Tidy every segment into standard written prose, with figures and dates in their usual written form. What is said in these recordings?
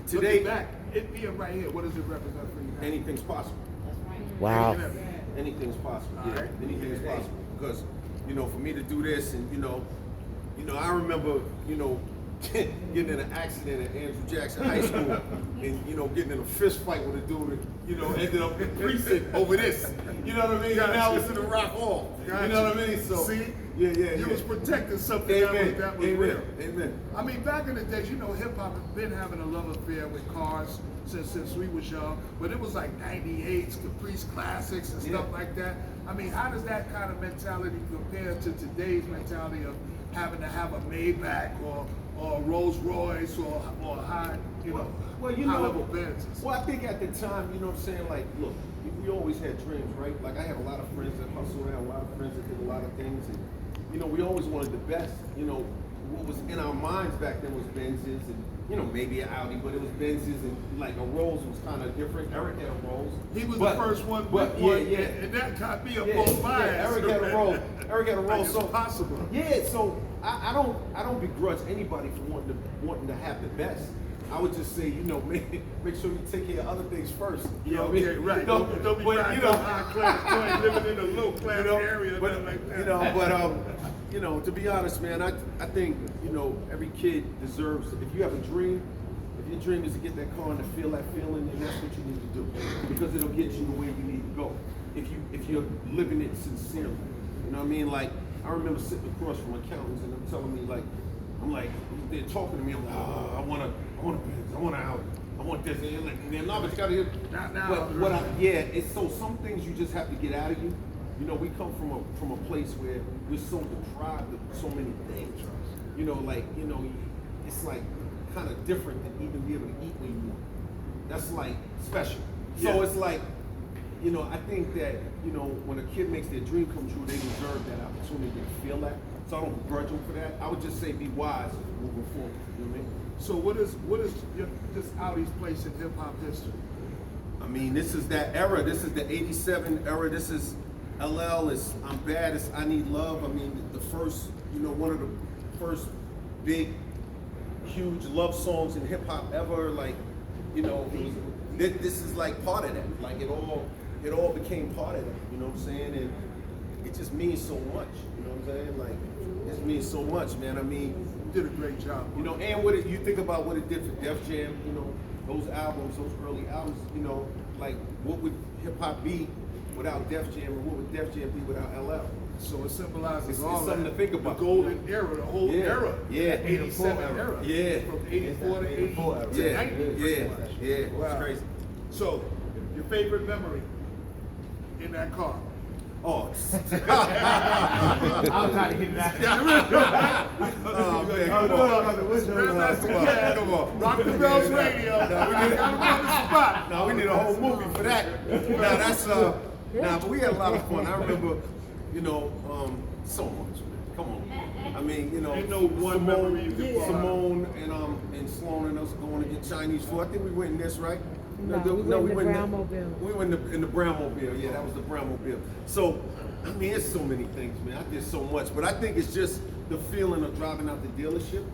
Today, looking back, it being right here, what does it represent for you? anything's possible. Wow. Anything's possible. All Yeah, right. anything is possible. Because, for me to do this, and I remember, getting in an accident at Andrew Jackson High School, and getting in a fist fight with a dude, and ended up in precinct over this. You know what I mean? Gotcha. And now it's in the Rock Hall. Gotcha. You know what I mean? So see, yeah. You was protecting something Amen. that was Amen. real. Amen. I mean, back in the days, hip hop has been having a love affair with cars since we was young, but it was like 98s, Caprice Classics and stuff like that. I mean, how does that kind of mentality compare to today's mentality of having to have a Maybach or Rolls Royce or high, high level Benzes? Well, I think at the time, you know what I'm saying, like, look, we always had dreams, right? Like, I have a lot of friends that hustle around, a lot of friends that did a lot of things, and, we always wanted the best. What was in our minds back then was Benzes and, maybe an Audi, but it was Benzes, and like a Rolls was kind of different. Eric had a Rolls. He was the first one with one, and that got me a both my ass. Eric had a Rolls. Eric had a Rolls. It's possible. Yeah, so I don't begrudge anybody for wanting to have the best. I would just say, make sure you take care of other things first. You know what I mean? Right. Don't be buying high class joint, living in a low class area, nothing like that. To be honest, man, I think, every kid deserves, if you have a dream, if your dream is to get that car and to feel that feeling, then that's what you need to do. Because it'll get you the way you need to go. If you're living it sincerely. You know what I mean? Like, I remember sitting across from accountants and them telling me, like, they're talking to me, I'm like, I want a Benz, I want an Audi, I want this, and they're like, no, but you gotta get, not now. It's so some things you just have to get out of you. We come from a place where we're so deprived of so many things. It's like kind of different than even be able to eat when you want. That's like special. So it's like, I think that, when a kid makes their dream come true, they deserve that opportunity to feel that. So I don't begrudge them for that. I would just say be wise moving forward. You know what I mean? So what is this Audi's place in hip hop history? I mean, this is that era. This is the '87 era. This is LL. It's I'm Bad. It's I Need Love. I mean, the first, one of the first big, huge love songs in hip hop ever. Like, this is like part of that. Like it all became part of that. You know what I'm saying? And it just means so much. You know what I'm saying? Like, it means so much, man. I mean, you did a great job. And what you think about what it did for Def Jam, those albums, those early albums, like what would hip hop be without Def Jam, and what would Def Jam be without LL? So it symbolizes It's all something that. to think about. The golden era, the whole era. Yeah. 87 era. Yeah. From 84 to 84 era. Yeah. 90. Yeah. Wow. It's crazy. So, your favorite memory in that car? Oh. I was trying to get that. Oh, man, come on. Rock the Bells Radio. We got him on the spot. No, we need a whole movie for that. But we had a lot of fun. I remember, so much, man. Come on. I mean, Ain't no one memory you can pull out. Simone and Sloan and us going to get Chinese food. I think we went in this, right? No, we went in the Brownmobile. We went in the Brownmobile. Yeah, that was the Brownmobile. So, I mean, it's so many things, man. I did so much, but I think it's just the feeling of driving out the dealership.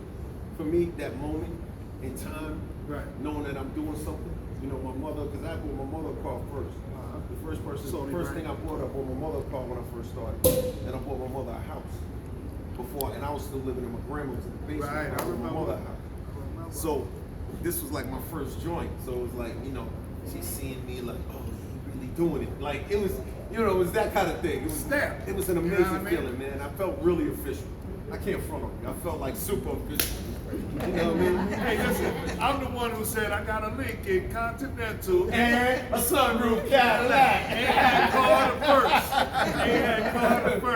For me, that moment in time, right, knowing that I'm doing something. My mother, because I bought my mother a car first. The first thing I bought my mother a car when I first started. Then I bought my mother a house before, and I was still living in my grandmother's in the basement. Right, I remember. My mother a house. So this was like my first joint. So it was like, she's seeing me like, oh, you really doing it. Like it was, it was that kind of thing. It was Snap. It was an amazing what I mean? feeling, man. I felt really official. I can't front on you. I felt like super official. You know what I mean? Hey, listen, I'm the one who said I got a Lincoln Continental And a sunroof Cadillac. and had Carter first. And had Carter first.